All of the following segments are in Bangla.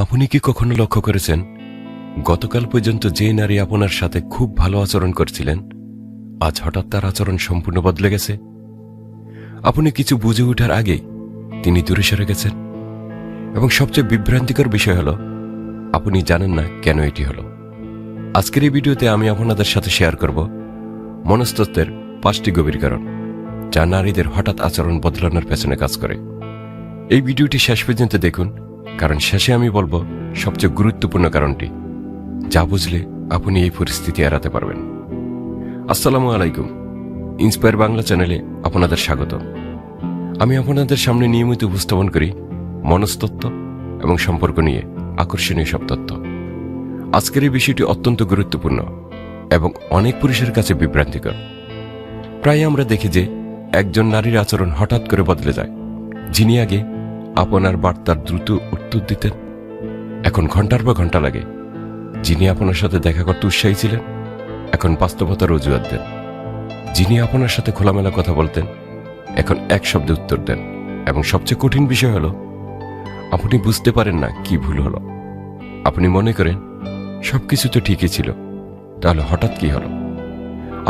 আপনি কি কখনো লক্ষ্য করেছেন গতকাল পর্যন্ত যে নারী আপনার সাথে খুব ভালো আচরণ করছিলেন আজ হঠাৎ তার আচরণ সম্পূর্ণ বদলে গেছে? আপনি কিছু বুঝে ওঠার আগেই তিনি দূরে সরে গেছেন, এবং সবচেয়ে বিভ্রান্তিকর বিষয় হল আপনি জানেন না কেন এটি হলো। আজকের এই ভিডিওতে আমি আপনাদের সাথে শেয়ার করব মনস্তত্ত্বের 5টি গভীর কারণ যা নারীদের হঠাৎ আচরণ বদলানোর পেছনে কাজ করে। এই ভিডিওটি শেষ পর্যন্ত দেখুন, কারণ শেষে আমি বলবো সবচেয়ে গুরুত্বপূর্ণ কারণটি, যা বুঝলে আপনি এই পরিস্থিতি এড়াতে পারবেন। আসসালামু আলাইকুম, ইন্সপায়ার বাংলা চ্যানেলে আপনাদের স্বাগত। আমি আপনাদের সামনে নিয়মিত উপস্থাপন করি মনস্তত্ত্ব এবং সম্পর্ক নিয়ে আকর্ষণীয় সব তথ্য। আজকের এই বিষয়টি অত্যন্ত গুরুত্বপূর্ণ এবং অনেক পুরুষের কাছে বিভ্রান্তিকর। প্রায় আমরা দেখি যে একজন নারীর আচরণ হঠাৎ করে বদলে যায়। যিনি আগে আপনার বার্তার দ্রুত উত্তর দিতেন, এখন ঘন্টার পর ঘন্টা লাগে। যিনি আপনার সাথে দেখা করতে উৎসাহী ছিলেন, এখন বাস্তবতার অজুহাত দেন। যিনি আপনার সাথে খোলামেলা কথা বলতেন, এখন এক শব্দে উত্তর দেন। এবং সবচেয়ে কঠিন বিষয় হলো, আপনি বুঝতে পারেন না কি ভুল হলো। আপনি মনে করেন সবকিছু তো ঠিকই ছিল, তাহলে হঠাৎ কি হলো?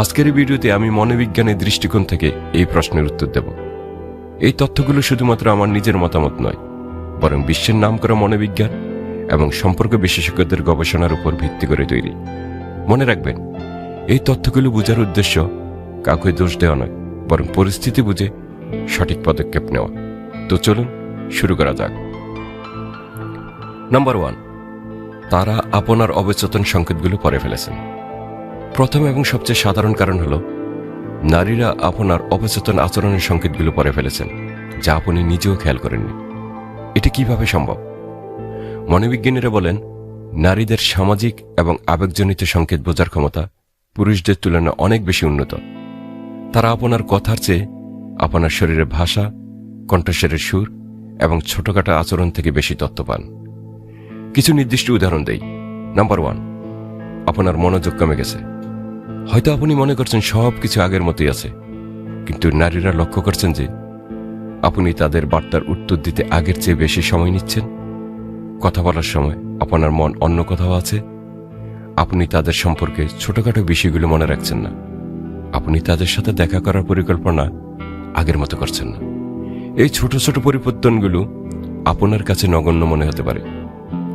আজকের এই ভিডিওতে আমি মনোবিজ্ঞানের দৃষ্টিকোণ থেকে এই প্রশ্নের উত্তর দেব। এই তথ্যগুলো শুধুমাত্র আমার নিজের মতামত নয়, বরং বিশ্বের নামকরা মনোবিজ্ঞান এবং সম্পর্ক বিশেষজ্ঞদের গবেষণার উপর ভিত্তি করে তৈরি। মনে রাখবেন, এই তথ্যগুলো বোঝার উদ্দেশ্য কাউকে দোষ দেওয়া নয়, বরং পরিস্থিতি বুঝে সঠিক পদক্ষেপ নেওয়া। তো চলুন শুরু করা যাক। নাম্বার 1, তারা আপনার অবচেতন সংকেতগুলো পড়ে ফেলেছেন। প্রথম এবং সবচেয়ে সাধারণ কারণ হল, নারীরা আপনার অবচেতন আচরণের সংকেতগুলো পড়ে ফেলেছেন, যা আপনি নিজেও খেয়াল করেননি। এটি কিভাবে সম্ভব? মনোবিজ্ঞানীরা বলেন, নারীদের সামাজিক এবং আবেগজনিত সংকেত বোঝার ক্ষমতা পুরুষদের তুলনায় অনেক বেশি উন্নত। তারা আপনার কথার চেয়ে আপনার শরীরের ভাষা, কণ্ঠস্বরের সুর এবং ছোটখাটো আচরণ থেকে বেশি তথ্য পান। কিছু নির্দিষ্ট উদাহরণ দেই। নাম্বার 1, আপনার মনোযোগ কমে গেছে। হয়তো আপনি মনে করছেন সব কিছু আগের মতোই আছে, কিন্তু নারীরা লক্ষ্য করছেন যে আপনি তাদের বার্তার উত্তর দিতে আগের চেয়ে বেশি সময় নিচ্ছেন। কথা বলার সময় আপনার মন অন্য কোথাও আছে। আপনি তাদের সম্পর্কে ছোটখাটো বিষয়গুলো মনে রাখছেন না। আপনি তাদের সাথে দেখা করার পরিকল্পনা আগের মতো করছেন না। এই ছোট ছোট পরিবর্তনগুলো আপনার কাছে নগণ্য মনে হতে পারে,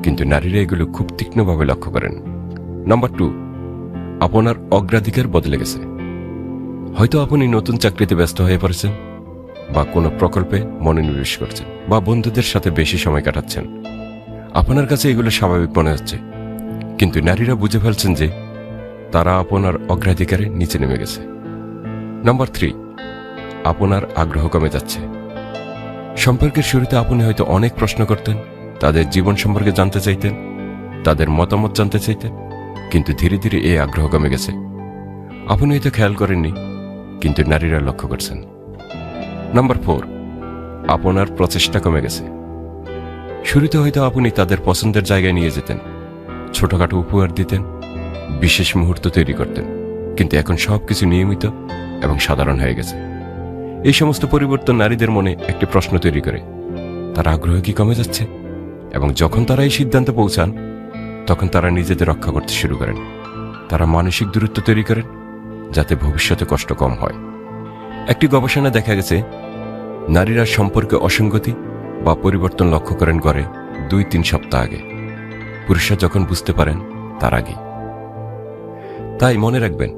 কিন্তু নারীরা এগুলো খুব তীক্ষ্ণভাবে লক্ষ্য করেন। নাম্বার 2, আপনার অগ্রাধিকার বদলে গেছে। হয়তো আপনি নতুন চাকরিতে ব্যস্ত হয়ে পড়েছেন, বা কোনো প্রকল্পে মনোনিবেশ করছেন, বা বন্ধুদের সাথে বেশি সময় কাটাচ্ছেন। আপনার কাছে এগুলো স্বাভাবিক মনে হচ্ছে, কিন্তু নারীরা বুঝে ফেলছেন যে তারা আপনার অগ্রাধিকারে নিচে নেমে গেছে। নাম্বার 3, আপনার আগ্রহ কমে যাচ্ছে। সম্পর্কের শুরুতে আপনি হয়তো অনেক প্রশ্ন করতেন, তাদের জীবন সম্পর্কে জানতে চাইতেন, তাদের মতামত জানতে চাইতেন, কিন্তু ধীরে ধীরে এই আগ্রহ কমে গেছে। আপনি হয়তো খেয়াল করেননি, কিন্তু নারীরা লক্ষ্য করছেন। নাম্বার 4, আপনার প্রচেষ্টা কমে গেছে। শুরুতে হয়তো আপনি তাদের পছন্দের জায়গায় নিয়ে যেতেন, ছোটখাটো উপহার দিতেন, বিশেষ মুহূর্ত তৈরি করতেন, কিন্তু এখন সবকিছু নিয়মিত এবং সাধারণ হয়ে গেছে। এই সমস্ত পরিবর্তন নারীদের মনে একটি প্রশ্ন তৈরি করে, তার আগ্রহ কি কমে যাচ্ছে? এবং যখন তারা এই সিদ্ধান্তে পৌঁছান, তখন তারা নিজেদের রক্ষা করতে শুরু করেন। তারা মানসিক দূরত্ব তৈরি করেন, যাতে ভবিষ্যতে কষ্ট কম হয়। একটি গবেষণা দেখা গেছে, নারীরা সম্পর্কে অসঙ্গতি বা পরিবর্তন লক্ষ্য করেন গড়ে 2-3 সপ্তাহ আগে। পুরুষরা যখন বুঝতে পারেন তার আগে। তাই মনে রাখবেন,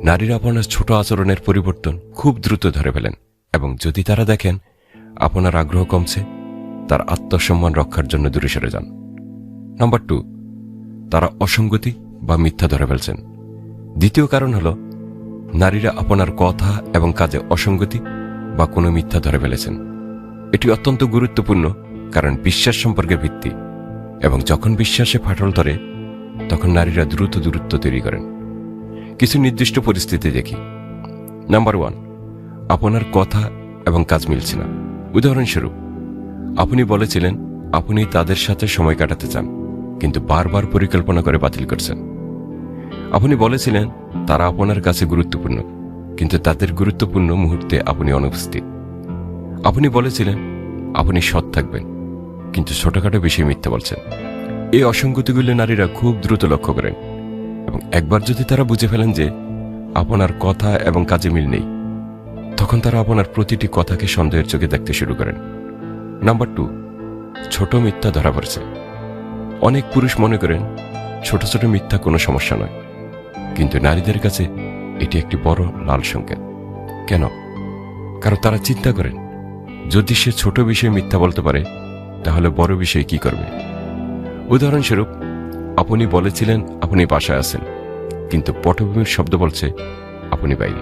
নারীরা আপনার ছোট আচরণের পরিবর্তন খুব দ্রুত ধরে ফেলেন, এবং যদি তারা দেখেন আপনার আগ্রহ কমছে, তার আত্মসম্মান রক্ষার জন্য দূরে সরে যান। নাম্বার 2, তারা অসঙ্গতি বা মিথ্যা ধরে ফেলছেন। দ্বিতীয় কারণ হল, নারীরা আপনার কথা এবং কাজে অসঙ্গতি বা কোনো মিথ্যা ধরে ফেলেছেন। এটি অত্যন্ত গুরুত্বপূর্ণ, কারণ বিশ্বাস সম্পর্কের ভিত্তি, এবং যখন বিশ্বাসে ফাটল ধরে, তখন নারীরা দ্রুত দূরত্ব তৈরি করেন। কিছু নির্দিষ্ট পরিস্থিতি দেখি। নাম্বার 1, আপনার কথা এবং কাজ মিলছে না। উদাহরণস্বরূপ, আপনি বলেছিলেন আপনি তাদের সাথে সময় কাটাতে চান, কিন্তু বারবার পরিকল্পনা করে বাতিল করছেন। আপনি বলেছিলেন তারা আপনার কাছে গুরুত্বপূর্ণ, কিন্তু তাদের গুরুত্বপূর্ণ মুহূর্তে আপনি অনুপস্থিত। আপনি বলেছিলেন আপনি সৎ থাকবেন, কিন্তু ছোটখাটো বিষয়ে মিথ্যা বলছেন। এই অসঙ্গতিগুলো নারীরা খুব দ্রুত লক্ষ্য করেন, এবং একবার যদি তারা বুঝে ফেলেন যে আপনার কথা এবং কাজে মিল নেই, তখন তারা আপনার প্রতিটি কথাকে সন্দেহের চোখে দেখতে শুরু করেন। নাম্বার 2, ছোট মিথ্যা ধরা পড়েছে। অনেক পুরুষ মনে করেন ছোট ছোট মিথ্যা কোনো সমস্যা নয়, কিন্তু নারীদের কাছে এটি একটি বড় লাল সংকেত। কেন? কারণ তারা চিন্তা করেন, যদি সে ছোট বিষয়ে মিথ্যা বলতে পারে, তাহলে বড় বিষয়ে কি করবে? উদাহরণস্বরূপ, আপনি বলেছিলেন আপনি বাসায় আছেন, কিন্তু পটভূমির শব্দ বলছে আপনি বাইরে।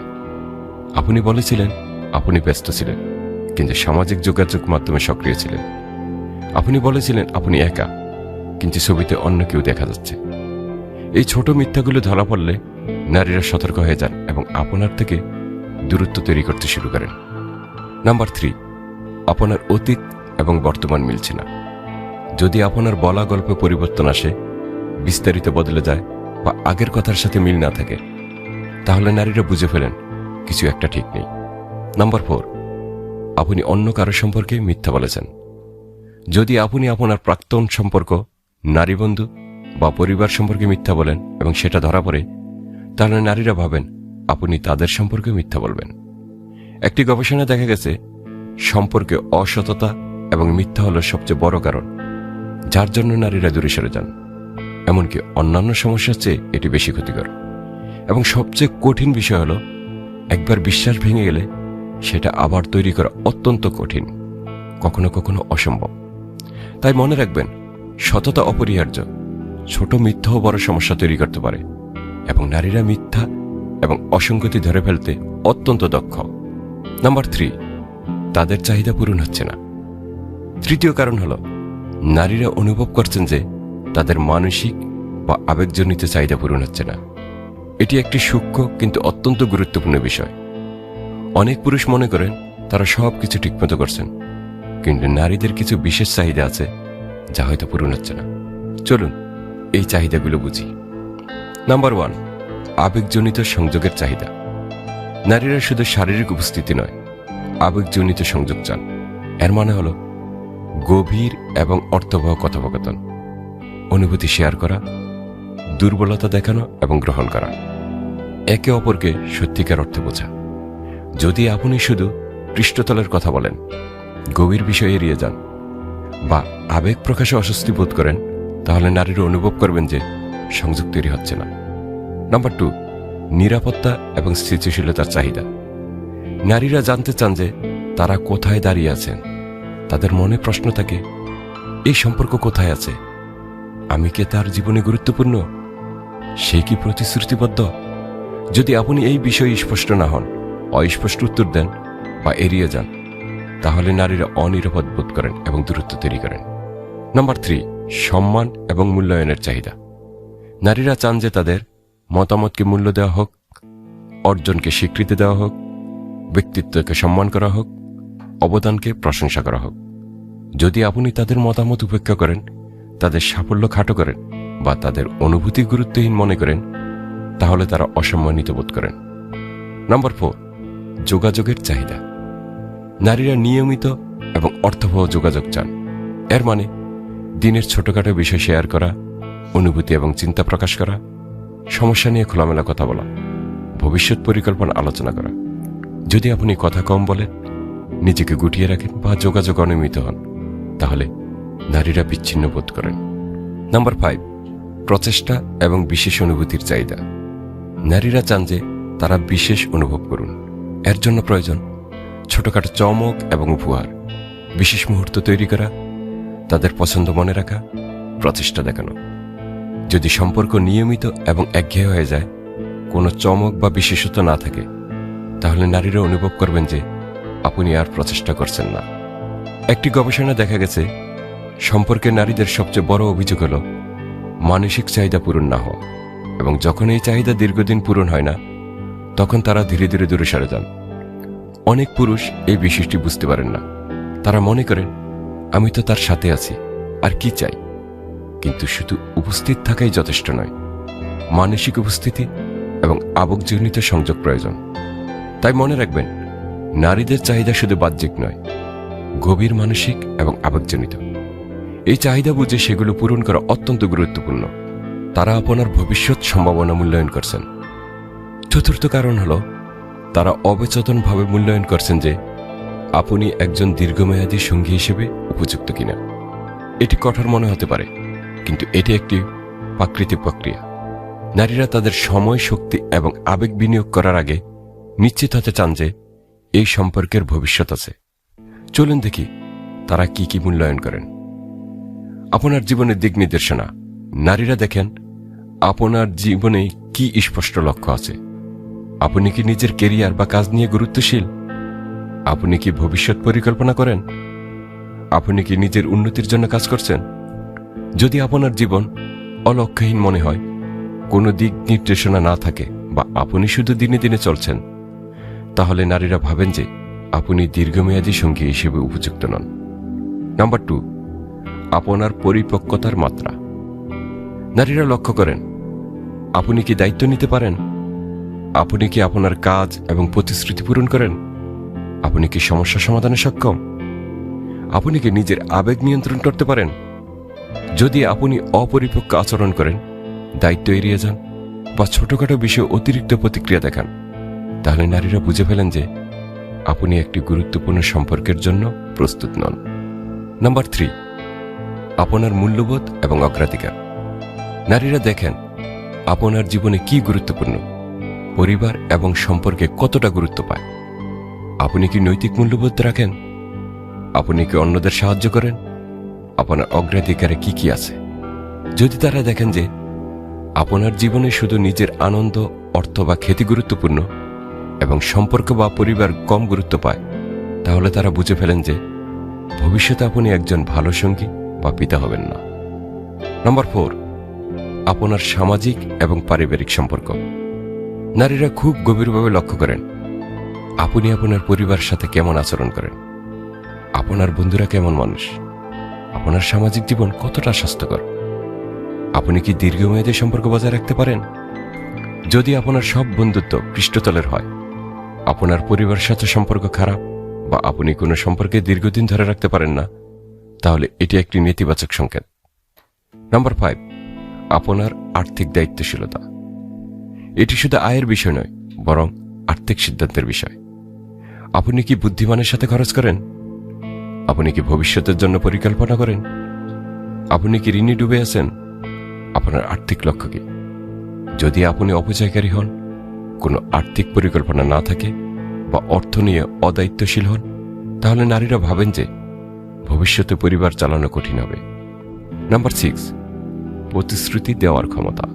আপনি বলেছিলেন আপনি ব্যস্ত ছিলেন, কিন্তু সামাজিক যোগাযোগ মাধ্যমে সক্রিয় ছিলেন। আপনি বলেছিলেন আপনি একা, কিন্তু ছবিতে অন্য কেউ দেখা যাচ্ছে। এই ছোট মিথ্যাগুলো ধরা পড়লে নারীরা সতর্ক হয়ে যান এবং আপনার থেকে দূরত্ব তৈরি করতে শুরু করেন। নাম্বার 3, আপনার অতীত এবং বর্তমান মিলছে না। যদি আপনার বলা গল্পে পরিবর্তন আসে, বিস্তারিত বদলে যায় বা আগের কথার সাথে মিল না থাকে, তাহলে নারীরা বুঝে ফেলেন কিছু একটা ঠিক নেই। নাম্বার 4, আপনি অন্য কারো সম্পর্কে মিথ্যা বলেছেন। যদি আপনি আপনার প্রাক্তন সম্পর্ক, নারী বন্ধু বা পরিবার সম্পর্কে মিথ্যা বলেন এবং সেটা ধরা পড়ে, তাহলে নারীরা ভাবেন আপনি তাদের সম্পর্কে মিথ্যা বলবেন। একটি গবেষণায় দেখা গেছে, সম্পর্কে অসততা এবং মিথ্যা হল সবচেয়ে বড় কারণ যার জন্য নারীরা দূরে সরে যান। এমনকি অন্যান্য সমস্যার চেয়ে এটি বেশি ক্ষতিকর। এবং সবচেয়ে কঠিন বিষয় হল, একবার বিশ্বাস ভেঙে গেলে সেটা আবার তৈরি করা অত্যন্ত কঠিন, কখনো কখনো অসম্ভব। তাই মনে রাখবেন, সততা অপরিহার্য। ছোট মিথ্যাও বড় সমস্যা তৈরি করতে পারে, এবং নারীরা মিথ্যা এবং অসঙ্গতি ধরে ফেলতে অত্যন্ত দক্ষ। নাম্বার 3, তাদের চাহিদা পূরণ হচ্ছে না। তৃতীয় কারণ হল, নারীরা অনুভব করছেন যে তাদের মানসিক বা আবেগজনিত চাহিদা পূরণ হচ্ছে না। এটি একটি সূক্ষ্ম কিন্তু অত্যন্ত গুরুত্বপূর্ণ বিষয়। অনেক পুরুষ মনে করেন তারা সব কিছু ঠিকমতো করছেন, কিন্তু নারীদের কিছু বিশেষ চাহিদা আছে যা হয়তো পূরণ হচ্ছে না। চলুন এই চাহিদাগুলো বুঝি। নাম্বার 1, আবেগজনিত সংযোগের চাহিদা। নারীরা শুধু শারীরিক উপস্থিতি নয়, আবেগজনিত সংযোগ চান। এর মানে হল গভীর এবং অর্থবহ কথোপকথন, অনুভূতি শেয়ার করা, দুর্বলতা দেখানো এবং গ্রহণ করা, একে অপরকে সত্যিকার অর্থে বোঝা। যদি আপনি শুধু পৃষ্ঠতলের কথা বলেন, গভীর বিষয় এড়িয়ে যান বা আবেগ প্রকাশে অস্বস্তি বোধ করেন, তাহলে নারীরা অনুভব করবেন যে সংযোগ তৈরি হচ্ছে না। নাম্বার 2, নিরাপত্তা এবং স্থিতিশীলতার চাহিদা। নারীরা জানতে চান যে তারা কোথায় দাঁড়িয়ে আছেন। তাদের মনে প্রশ্ন থাকে, এই সম্পর্ক কোথায় আছে? আমি কি তার জীবনে গুরুত্বপূর্ণ? সে কি প্রতিশ্রুতিবদ্ধ? যদি আপনি এই বিষয়ে স্পষ্ট না হন, অস্পষ্ট উত্তর দেন বা এড়িয়ে যান, তাহলে নারীরা অনিরাপদ বোধ করেন এবং দূরত্ব তৈরি করেন। নাম্বার 3, সম্মান এবং মূল্যায়নের চাহিদা। নারীরা চান যে তাদের মতামতকে মূল্য দেওয়া হোক, অর্জনকে স্বীকৃতি দেওয়া হোক, ব্যক্তিত্বকে সম্মান করা হোক, অবদানকে প্রশংসা করা হোক। যদি আপনি তাদের মতামত উপেক্ষা করেন, তাদের সাফল্য খাটো করেন বা তাদের অনুভূতি গুরুত্বহীন মনে করেন, তাহলে তারা অসম্মানিত বোধ করেন। নাম্বার 4, যোগাযোগের চাহিদা। নারীরা নিয়মিত এবং অর্থবহ যোগাযোগ চান। এর মানে দিনের ছোটখাটো বিষয় শেয়ার করা, অনুভূতি এবং চিন্তা প্রকাশ করা, সমস্যা নিয়ে খোলামেলা কথা বলা, ভবিষ্যৎ পরিকল্পনা আলোচনা করা। যদি আপনি কথা কম বলেন, নিজেকে গুটিয়ে রাখেন বা যোগাযোগ অনিয়মিত হন, তাহলে নারীরা বিচ্ছিন্ন বোধ করেন। নাম্বার 5, প্রচেষ্টা এবং বিশেষ অনুভূতির চাহিদা। নারীরা চান যে তারা বিশেষ অনুভব করুন। এর জন্য প্রয়োজন ছোটখাটো চমক এবং উপহার, বিশেষ মুহূর্ত তৈরি করা, তাদের পছন্দ মনে রাখা, প্রচেষ্টা দেখানো। যদি সম্পর্ক নিয়মিত এবং একঘেয়ে হয়ে যায়, কোনো চমক বা বিশেষত্ব না থাকে, তাহলে নারীরা অনুভব করবেন যে আপনি আর প্রচেষ্টা করছেন না। একটি গবেষণা দেখা গেছে, সম্পর্কে নারীদের সবচেয়ে বড় অভিযোগ হল মানসিক চাহিদা পূরণ না হওয়া, এবং যখন এই চাহিদা দীর্ঘদিন পূরণ হয় না, তখন তারা ধীরে ধীরে দূরে সরে যান। অনেক পুরুষ এই বিষয়টি বুঝতে পারেন না। তারা মনে করেন, আমি তো তার সাথে আছি, আর কি চাই? কিন্তু শুধু উপস্থিত থাকাই যথেষ্ট নয়, মানসিক উপস্থিতি এবং আবেগজনিত সংযোগ প্রয়োজন। তাই মনে রাখবেন, নারীদের চাহিদা শুধু বাহ্যিক নয়, গভীর মানসিক এবং আবেগজনিত। এই চাহিদা বুঝে সেগুলো পূরণ করা অত্যন্ত গুরুত্বপূর্ণ। তারা আপনার ভবিষ্যৎ সম্ভাবনা মূল্যায়ন করছেন। চতুর্থ কারণ হল তারা অবচেতনভাবে মূল্যায়ন করছেন যে আপনি একজন দীর্ঘমেয়াদী সঙ্গী হিসেবে উপযুক্ত কিনা। এটি কঠোর মনে হতে পারে, কিন্তু এটি একটি প্রাকৃতিক প্রক্রিয়া। নারীরা তাদের সময়, শক্তি এবং আবেগ বিনিয়োগ করার আগে নিশ্চিত হতে চান যে এই সম্পর্কের ভবিষ্যৎ আছে। চলুন দেখি তারা কি কি মূল্যায়ন করেন। আপনার জীবনের দিক নির্দেশনা। নারীরা দেখেন আপনার জীবনে কি স্পষ্ট লক্ষ্য আছে। আপনি কি নিজের কেরিয়ার বা কাজ নিয়ে গুরুত্বশীল? আপনি কি ভবিষ্যৎ পরিকল্পনা করেন? আপনি কি নিজের উন্নতির জন্য কাজ করছেন? যদি আপনার জীবন অলক্ষ্যহীন মনে হয়, কোনো দিক নির্দেশনা না থাকে বা আপনি শুধু দিনে দিনে চলছেন, তাহলে নারীরা ভাবেন যে আপনি দীর্ঘমেয়াদী সঙ্গী হিসেবে উপযুক্ত নন। নাম্বার 2, আপনার পরিপক্কতার মাত্রা। নারীরা লক্ষ্য করেন আপনি কি দায়িত্ব নিতে পারেন? আপনি কি আপনার কাজ এবং প্রতিশ্রুতি পূরণ করেন? আপনি কি সমস্যা সমাধানে সক্ষম? আপনি কি নিজের আবেগ নিয়ন্ত্রণ করতে পারেন? যদি আপনি অপরিপক্ক আচরণ করেন, দায়িত্ব এড়িয়ে যান বা ছোটখাটো বিষয়ে অতিরিক্ত প্রতিক্রিয়া দেখান, তাহলে নারীরা বুঝে ফেলেন যে আপনি একটি গুরুত্বপূর্ণ সম্পর্কের জন্য প্রস্তুত নন। নাম্বার 3, আপনার মূল্যবোধ এবং অগ্রাধিকার। নারীরা দেখেন আপনার জীবনে কি গুরুত্বপূর্ণ, পরিবার এবং সম্পর্কে কতটা গুরুত্ব পায়। আপনি কি নৈতিক মূল্যবোধ রাখেন? আপনি কি অন্যদের সাহায্য করেন? আপনার অগ্রাধিকারে কি কি আছে? যদি তারা দেখেন যে আপনার জীবনে শুধু নিজের আনন্দ, অর্থ বা খ্যাতি গুরুত্বপূর্ণ এবং সম্পর্ক বা পরিবার কম গুরুত্ব পায়, তাহলে তারা বুঝে ফেলেন যে ভবিষ্যতে আপনি একজন ভালো সঙ্গী বা পিতা হবেন না। নাম্বার 4, আপনার সামাজিক এবং পারিবারিক সম্পর্ক। নারীরা খুব গভীরভাবে লক্ষ্য করেন আপনি আপনার পরিবারের সাথে কেমন আচরণ করেন, আপনার বন্ধুরা কেমন মানুষ, আপনার সামাজিক জীবন কতটা স্বাস্থ্যকর, আপনি কি দীর্ঘমেয়াদী সম্পর্ক বজায় রাখতে পারেন। যদি আপনার সব বন্ধুত্ব পৃষ্ঠতলের হয়, আপনার পরিবারের সাথে সম্পর্ক খারাপ বা আপনি কোনো সম্পর্কে দীর্ঘদিন ধরে রাখতে পারেন না, তাহলে এটি একটি নেতিবাচক সংকেত। নাম্বার 5, আপনার আর্থিক দায়িত্বশীলতা। এটি শুধু আয়ের বিষয় নয়, বরং আর্থিক সিদ্ধান্তের বিষয়। আপনি কি বুদ্ধিমানের সাথে খরচ করেন? আপনি কি ভবিষ্যতের জন্য পরিকল্পনা করেন? আপনি কি ঋণে ডুবে আছেন? আপনার আর্থিক লক্ষ্য কি? যদি আপনি অপচয়কারী হন, কোনো আর্থিক পরিকল্পনা না থাকে বা অর্থ নিয়ে অদায়িত্বশীল হন, তাহলে নারীরা ভাবেন যে ভবিষ্যতে পরিবার চালানো কঠিন হবে। নাম্বার 6, প্রতিশ্রুতি দেওয়ার ক্ষমতা।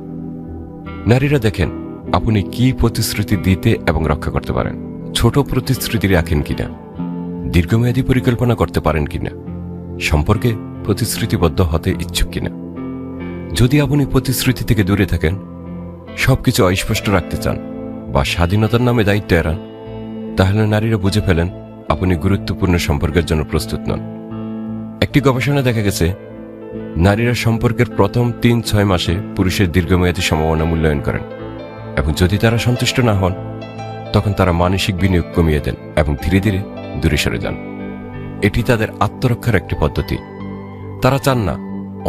নারীরা দেখেন আপনি কি প্রতিশ্রুতি দিতে এবং রক্ষা করতে পারেন। ছোট প্রতিশ্রুতি রাখেন কিনা, দীর্ঘমেয়াদী পরিকল্পনা করতে পারেন কিনা, সম্পর্কে প্রতিশ্রুতিবদ্ধ হতে ইচ্ছুক কিনা। যদি আপনি প্রতিশ্রুতি থেকে দূরে থাকেন, সবকিছু অস্পষ্ট রাখতে চান বা স্বাধীনতার নামে দায়িত্ব এড়ান, তাহলে নারীরা বুঝে ফেলেন আপনি গুরুত্বপূর্ণ সম্পর্কের জন্য প্রস্তুত নন। একটি গবেষণা দেখা গেছে নারীরা সম্পর্কের প্রথম 3-6 মাসে পুরুষের দীর্ঘমেয়াদী সম্ভাবনা মূল্যায়ন করেন এবং যদি তারা সন্তুষ্ট না হন, তখন তারা মানসিক বিনিয়োগ কমিয়ে দেন এবং ধীরে ধীরে দূরে সরে যান। এটি তাদের আত্মরক্ষার একটি পদ্ধতি। তারা চান না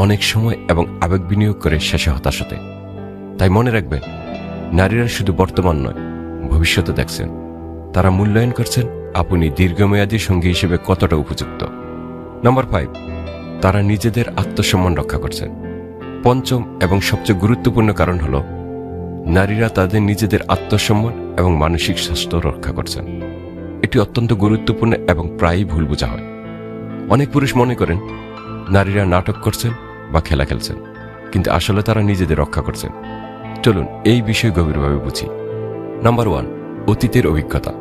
অনেক সময় এবং আবেগ বিনিয়োগ করে শেষে হতাশ হতে। তাই মনে রাখবেন, নারীরা শুধু বর্তমান নয়, ভবিষ্যতে দেখছেন। তারা মূল্যায়ন করছেন আপনি দীর্ঘমেয়াদী সঙ্গী হিসেবে কতটা উপযুক্ত। নাম্বার 5, তারা নিজেদের আত্মসম্মান রক্ষা করছেন। পঞ্চম এবং সবচেয়ে গুরুত্বপূর্ণ কারণ হল নারীরা তাদের নিজেদের আত্মসম্মান এবং মানসিক স্বাস্থ্য রক্ষা করছেন। এটি অত্যন্ত গুরুত্বপূর্ণ এবং প্রায়ই ভুল বোঝা হয়। অনেক পুরুষ মনে করেন নারীরা নাটক করছেন বা খেলা খেলছেন, কিন্তু আসলে তারা নিজেদের রক্ষা করছেন। চলুন এই বিষয়ে গভীরভাবে বুঝি। নাম্বার 1, অতীতের অভিজ্ঞতা।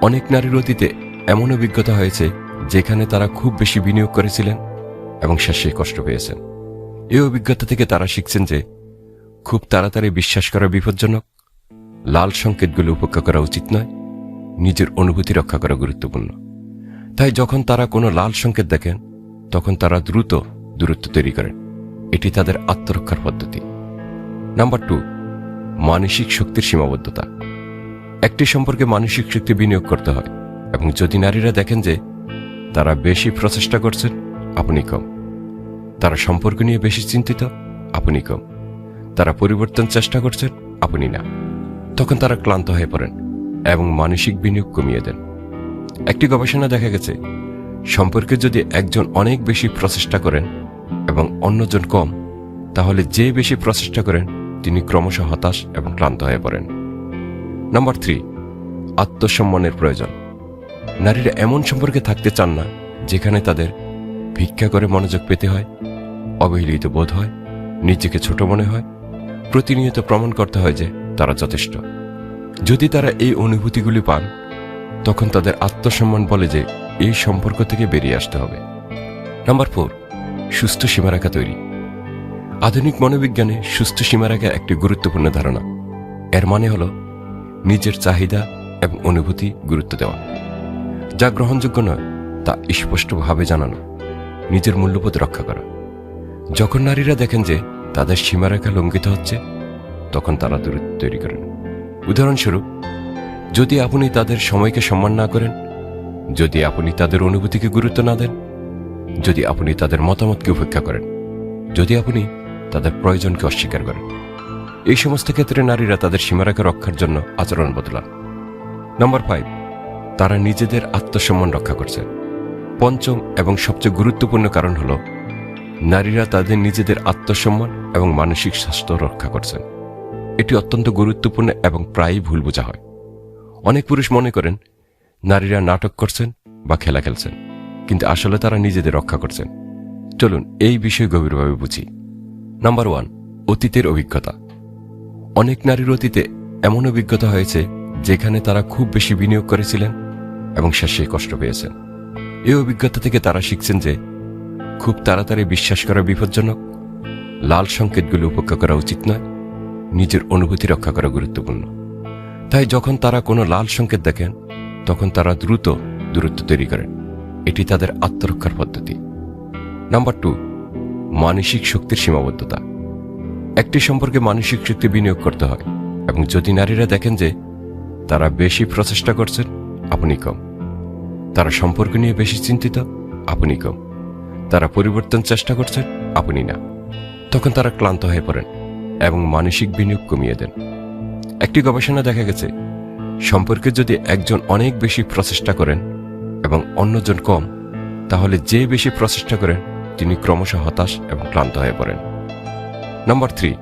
অনেক নারীর অতীতে এমন অভিজ্ঞতা হয়েছে যেখানে তারা খুব বেশি বিনিয়োগ করেছিলেন এবং শেষে কষ্ট পেয়েছেন। এই অভিজ্ঞতা থেকে তারা শিখছেন যে খুব তাড়াতাড়ি বিশ্বাস করা বিপজ্জনক, লাল সংকেতগুলো উপেক্ষা করা উচিত নয়, নিজের অনুভূতি রক্ষা করা গুরুত্বপূর্ণ। তাই যখন তারা কোনো লাল সংকেত দেখেন, তখন তারা দ্রুত দূরত্ব তৈরি করেন। এটি তাদের আত্মরক্ষার পদ্ধতি। নাম্বার 2, মানসিক শক্তির সীমাবদ্ধতা। একটি সম্পর্কে মানসিক শক্তি বিনিয়োগ করতে হয় এবং যদি নারীরা দেখেন যে তারা বেশি প্রচেষ্টা করছেন, আপনি কম, তারা সম্পর্ক নিয়ে বেশি চিন্তিত, আপনি কম। তারা পরিবর্তন চেষ্টা করছেন, আপনি না। তখন তারা ক্লান্ত হয়ে পড়েন এবং মানসিক বিনিয়োগ কমিয়ে দেন। একটি গবেষণা দেখা গেছে, সম্পর্কে যদি একজন অনেক বেশি প্রচেষ্টা করেন এবং অন্যজন কম, তাহলে যে বেশি প্রচেষ্টা করেন তিনি ক্রমশ হতাশ এবং ক্লান্ত হয়ে পড়েন। নাম্বার 3, আত্মসম্মানের প্রয়োজন। নারীরা এমন সম্পর্কে থাকতে চান না যেখানে তাদের ভিক্ষা করে মনোযোগ পেতে হয়, অবহেলিত বোধ হয়, নিজেকে ছোট মনে হয়, প্রতিনিয়ত প্রমাণ করতে হয় যে তারা যথেষ্ট। যদি তারা এই অনুভূতিগুলি পান, তখন তাদের আত্মসম্মান বলে যে এই সম্পর্ক থেকে বেরিয়ে আসতে হবে। নাম্বার 4, সুস্থ সীমারেখা তৈরি। আধুনিক মনোবিজ্ঞানে সুস্থ সীমারেখা একটি গুরুত্বপূর্ণ ধারণা। এর মানে হল নিজের চাহিদা এবং অনুভূতি গুরুত্ব দেওয়া। যা গ্রহণযোগ্য নয় তা স্পষ্টভাবে জানানো, নিজের মূল্যবোধ রক্ষা করা। যখন নারীরা দেখেন যে তাদের সীমারেখা লঙ্ঘিত হচ্ছে, তখন তারা দূরত্ব তৈরি করেন। উদাহরণস্বরূপ, যদি আপনি তাদের সময়কে সম্মান না করেন, যদি আপনি তাদের অনুভূতিকে গুরুত্ব না দেন, যদি আপনি তাদের মতামতকে উপেক্ষা করেন, যদি আপনি তাদের প্রয়োজনকে অস্বীকার করেন, এই সমস্ত ক্ষেত্রে নারীরা তাদের সীমারেখা রক্ষার জন্য আচরণ বদলান। নাম্বার 5, তারা নিজেদের আত্মসম্মান রক্ষা করছে। পঞ্চম এবং সবচেয়ে গুরুত্বপূর্ণ কারণ হল নারীরা তাদের নিজেদের আত্মসম্মান এবং মানসিক স্বাস্থ্য রক্ষা করছেন। এটি অত্যন্ত গুরুত্বপূর্ণ এবং প্রায়ই ভুল বোঝা হয়। অনেক পুরুষ মনে করেন নারীরা নাটক করছেন বা খেলা খেলছেন, কিন্তু আসলে তারা নিজেদের রক্ষা করছেন। চলুন এই বিষয়ে গভীরভাবে বুঝি। নাম্বার 1, অতীতের অভিজ্ঞতা। অনেক নারীর অতীতে এমন অভিজ্ঞতা হয়েছে যেখানে তারা খুব বেশি বিনিয়োগ করেছিলেন এবং শেষে কষ্ট পেয়েছেন। এই অভিজ্ঞতা থেকে তারা শিখছেন যে খুব তাড়াতাড়ি বিশ্বাস করা বিপজ্জনক, লাল সংকেতগুলো উপেক্ষা করা উচিত নয়, নিজের অনুভূতি রক্ষা করা গুরুত্বপূর্ণ। তাই যখন তারা কোনো লাল সংকেত দেখেন, তখন তারা দ্রুত দূরত্ব তৈরি করেন। এটি তাদের আত্মরক্ষার পদ্ধতি। নাম্বার 2, মানসিক শক্তির সীমাবদ্ধতা। একটি সম্পর্কে মানসিক শক্তি বিনিয়োগ করতে হয়, এবং যদি নারীরা দেখেন যে তারা বেশি প্রচেষ্টা করছেন, আপনি কম। তারা সম্পর্ক নিয়ে বেশি চিন্তিত, আপনি কম। তারা পরিবর্তন চেষ্টা করছেন, আপনি না। তখন তারা ক্লান্ত হয়ে পড়েন এবং মানসিক বিনিয়োগ কমিয়ে দেন। একটি গবেষণা দেখা গেছে, সম্পর্কে যদি একজন অনেক বেশি প্রচেষ্টা করেন এবং অন্যজন কম, তাহলে যে বেশি প্রচেষ্টা করেন তিনি ক্রমশ হতাশ এবং ক্লান্ত হয়ে পড়েন। নাম্বার 3,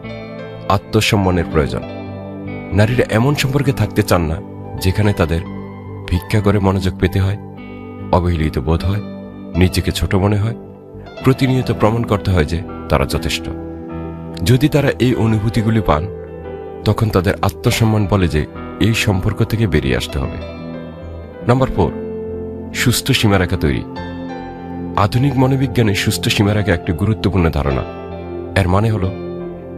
আত্মসম্মানের প্রয়োজন। নারীরা এমন সম্পর্কে থাকতে চান না যেখানে তাদের ভিক্ষা করে মনোযোগ পেতে হয়, অবহেলিত বোধ হয়, নিজেকে ছোট মনে হয়, প্রতিনিয়ত প্রমাণ করতে হয় যে তারা যথেষ্ট। যদি তারা এই অনুভূতিগুলি পান, তখন তাদের আত্মসম্মান বলে যে এই সম্পর্ক থেকে বেরিয়ে আসতে হবে। নাম্বার 4, সুস্থ সীমারেখা তৈরি। আধুনিক মনোবিজ্ঞানে সুস্থ সীমারেখা একটি গুরুত্বপূর্ণ ধারণা। এর মানে হল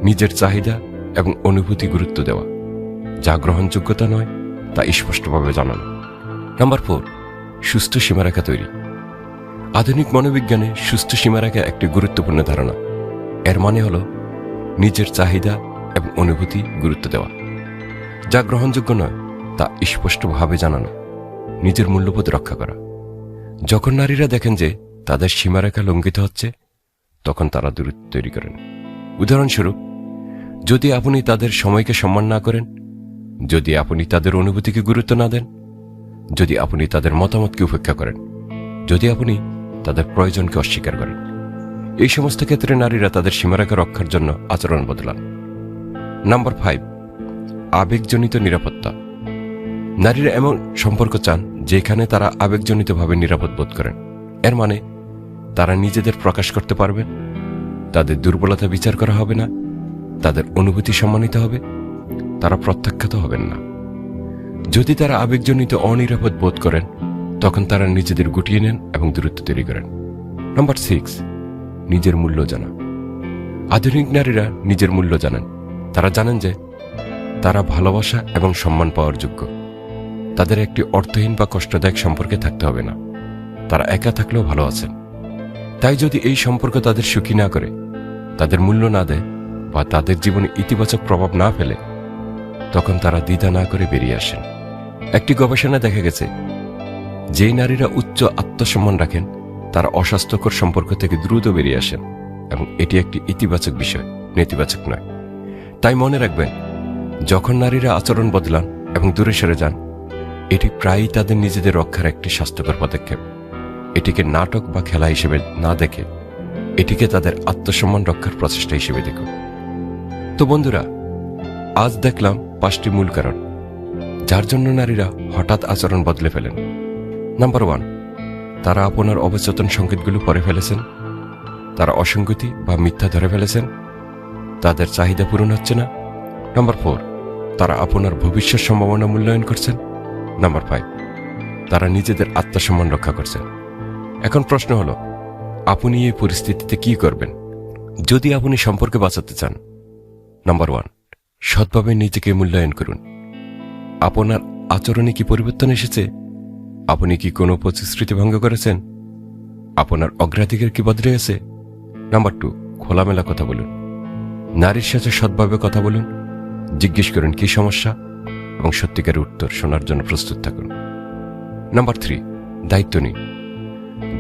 নিজের চাহিদা এবং অনুভূতি গুরুত্ব দেওয়া, যা গ্রহণযোগ্যতা নয় তা স্পষ্টভাবে জানানো। নাম্বার 4, সুস্থ সীমারেখা তৈরি। আধুনিক মনোবিজ্ঞানে সুস্থ সীমারেখা একটি গুরুত্বপূর্ণ ধারণা। এর মানে হল নিজের চাহিদা এবং অনুভূতি গুরুত্ব দেওয়া, যা গ্রহণযোগ্য নয় তা স্পষ্টভাবে জানানো, নিজের মূল্যবোধ রক্ষা করা। যখন নারীরা দেখেন যে তাদের সীমারেখা লঙ্ঘিত হচ্ছে, তখন তারা দূরত্ব তৈরি করেন। উদাহরণস্বরূপ, যদি আপনি তাদের সময়কে সম্মান না করেন, যদি আপনি তাদের অনুভূতিকে গুরুত্ব না দেন, যদি আপনি তাদের মতামতকে উপেক্ষা করেন, যদি আপনি তাদের প্রয়োজনকে অস্বীকার করেন, এই সমস্ত ক্ষেত্রে নারীরা তাদের সীমারেখা রক্ষার জন্য আচরণ বদলান। নাম্বার 5, আবেগজনিত নিরাপত্তা। নারীরা এমন সম্পর্ক চান যেখানে তারা আবেগজনিতভাবে নিরাপদ বোধ করেন। এর মানে তারা নিজেদের প্রকাশ করতে পারবেন, তাদের দুর্বলতা বিচার করা হবে না, তাদের অনুভূতি সম্মানিত হবে, তারা প্রত্যাখ্যাত হবেন না। যদি তারা আবেগজনিত অনিরাপদ বোধ করেন, তখন তারা নিজেদের গুটিয়ে নেন এবং দূরত্ব তৈরি করেন। নাম্বার 6, নিজের মূল্য জানা। আধুনিক নারীরা নিজের মূল্য জানেন। তারা জানেন যে তারা ভালোবাসা এবং সম্মান পাওয়ার যোগ্য। তাদের একটি অর্থহীন বা কষ্টদায়ক সম্পর্কে থাকতে হবে না। তারা একা থাকলেও ভালো আছেন। তাই যদি এই সম্পর্ক তাদের সুখী না করে, তাদের মূল্য না দেয় বা তাদের জীবনে ইতিবাচক প্রভাব না ফেলে, তখন তারা দ্বিধা না করে বেরিয়ে আসেন। একটি গবেষণা দেখা গেছে, যেই নারীরা উচ্চ আত্মসম্মান রাখেন তারা অস্বাস্থ্যকর সম্পর্ক থেকে দ্রুত বেরিয়ে আসেন। এবং এটি একটি ইতিবাচক বিষয়, নেতিবাচক নয়। তাই মনে রাখবেন, যখন নারীরা আচরণ বদলান এবং দূরে সরে যান, এটি প্রায়ই তাদের নিজেদের রক্ষার একটি স্বাস্থ্যকর পদক্ষেপ। এটিকে নাটক বা খেলা হিসেবে না দেখে এটিকে তাদের আত্মসম্মান রক্ষার প্রচেষ্টা হিসেবে দেখুন। তো বন্ধুরা, আজ দেখলাম 5টি মূল কারণ যার জন্য নারীরা হঠাৎ আচরণ বদলে ফেলেন। নাম্বার 1, তারা আপনার অবচেতন সংকেতগুলো পড়ে ফেলেছেন। তারা অসঙ্গতি বা মিথ্যা ধরে ফেলেছেন। তাদের চাহিদা পূরণ হচ্ছে না। নাম্বার 4, তারা আপনার ভবিষ্যৎ সম্ভাবনা মূল্যায়ন করছেন। নাম্বার 5, তারা নিজেদের আত্মসম্মান রক্ষা করছেন। এখন প্রশ্ন হলো, আপনি এই পরিস্থিতিতে কি করবেন? যদি আপনি সম্পর্কে বাঁচাতে চান, নাম্বার 1, সৎভাবে নিজেকে মূল্যায়ন করুন। আপনার আচরণে কি পরিবর্তন এসেছে? আপনি কি কোনো প্রতিশ্রুতি ভঙ্গ করেছেন? আপনার অগ্রাধিকার কি বদলে গেছে? নাম্বার 2, খোলামেলা কথা বলুন। নারীর সাথে সৎভাবে কথা বলুন। জিজ্ঞেস করুন কি সমস্যা এবং সত্যিকারের উত্তর শোনার জন্য প্রস্তুত থাকুন। নাম্বার 3, দায়িত্ব নিন।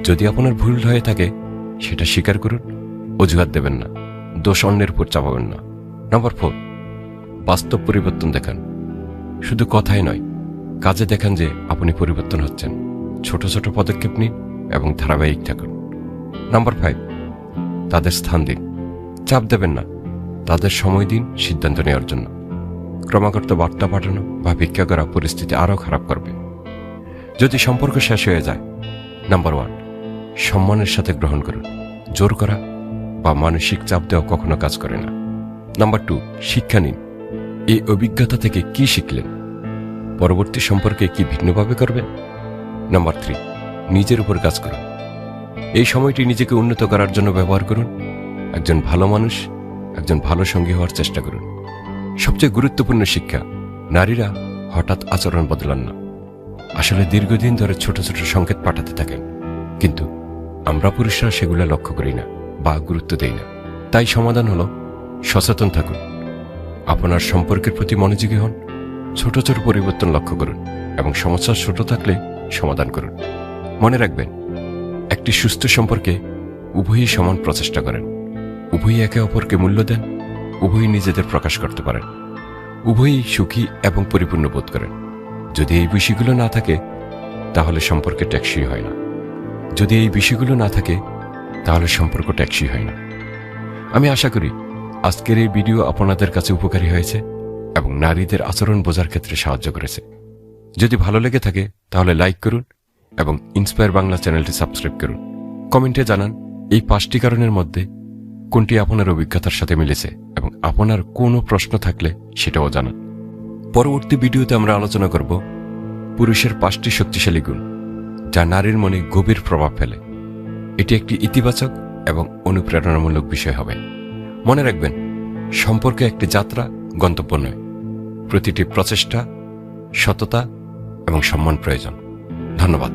যদি আপনার ভুল হয়ে থাকে সেটা স্বীকার করুন। অজুহাত দেবেন না, দোষ অন্যের উপর চাপাবেন না। নাম্বার 4, বাস্তব পরিবর্তন দেখান। শুধু কথাই নয়, কাজে দেখান যে আপনি পরিবর্তন হচ্ছেন। ছোট ছোট পদক্ষেপ নিন এবং ধারাবাহিক থাকুন। নাম্বার 5, তাদের স্থান দিন। চাপ দেবেন না, তাদের সময় দিন সিদ্ধান্ত নেওয়ার জন্য। ক্রমাগত বার্তা পাঠানো বা ভিক্ষা করা পরিস্থিতি আরও খারাপ করবে। যদি সম্পর্ক শেষ হয়ে যায়, নাম্বার 1, সম্মানের সাথে গ্রহণ করুন। জোর করা বা মানসিক চাপ দেওয়া কখনো কাজ করে না। নাম্বার 2, শিক্ষা নিন। এই অভিজ্ঞতা থেকে কি শিখলেন? পরবর্তী সম্পর্কে কি ভিন্নভাবে করবেন? নাম্বার 3, নিজের উপর কাজ করুন। এই সময়টি নিজেকে উন্নত করার জন্য ব্যবহার করুন। একজন ভালো মানুষ, একজন ভালো সঙ্গী হওয়ার চেষ্টা করুন। সবচেয়ে গুরুত্বপূর্ণ শিক্ষা, নারীরা হঠাৎ আচরণ বদলান না। আসলে দীর্ঘদিন ধরে ছোট ছোট সংকেত পাঠাতে থাকেন, কিন্তু আমরা পুরুষরা সেগুলো লক্ষ্য করি না বা গুরুত্ব দেই না। তাই সমাধান হলো, সচেতন থাকুন, আপনার সম্পর্কের প্রতি মনোযোগী হন, ছোট ছোট পরিবর্তন লক্ষ্য করুন এবং সমস্যা ছোট থাকলে সমাধান করুন। মনে রাখবেন, একটি সুস্থ সম্পর্কে উভয়ই সমান প্রচেষ্টা করেন, উভয়ই একে অপরকে মূল্য দেন, উভয়ই নিজেদের প্রকাশ করতে পারেন, উভয়ই সুখী এবং পরিপূর্ণ বোধ করেন। যদি এই বিষয়গুলো না থাকে তাহলে সম্পর্কে টেকসই হয় না। যদি এই বিষয়গুলো না থাকে তাহলে সম্পর্ক টেকসই হয় না। আমি আশা করি আজকের এই ভিডিও আপনাদের কাছে উপকারী হয়েছে এবং নারীদের আচরণ বোঝার ক্ষেত্রে সাহায্য করেছে। যদি ভালো লেগে থাকে তাহলে লাইক করুন এবং ইন্সপায়ার বাংলা চ্যানেলটি সাবস্ক্রাইব করুন। কমেন্টে জানান এই 5টি কারণের মধ্যে কোনটি আপনার অভিজ্ঞতার সাথে মিলেছে এবং আপনার কোনো প্রশ্ন থাকলে সেটাও জানান। পরবর্তী ভিডিওতে আমরা আলোচনা করব পুরুষের 5টি শক্তিশালী গুণ যা নারীর মনে গভীর প্রভাব ফেলে। এটি একটি ইতিবাচক এবং অনুপ্রেরণামূলক বিষয় হবে। মনে রাখবেন, সম্পর্কে একটি যাত্রা, গন্তব্য নয়। প্রতিটি প্রচেষ্টা, সততা এবং সম্মান প্রয়োজন। ধন্যবাদ।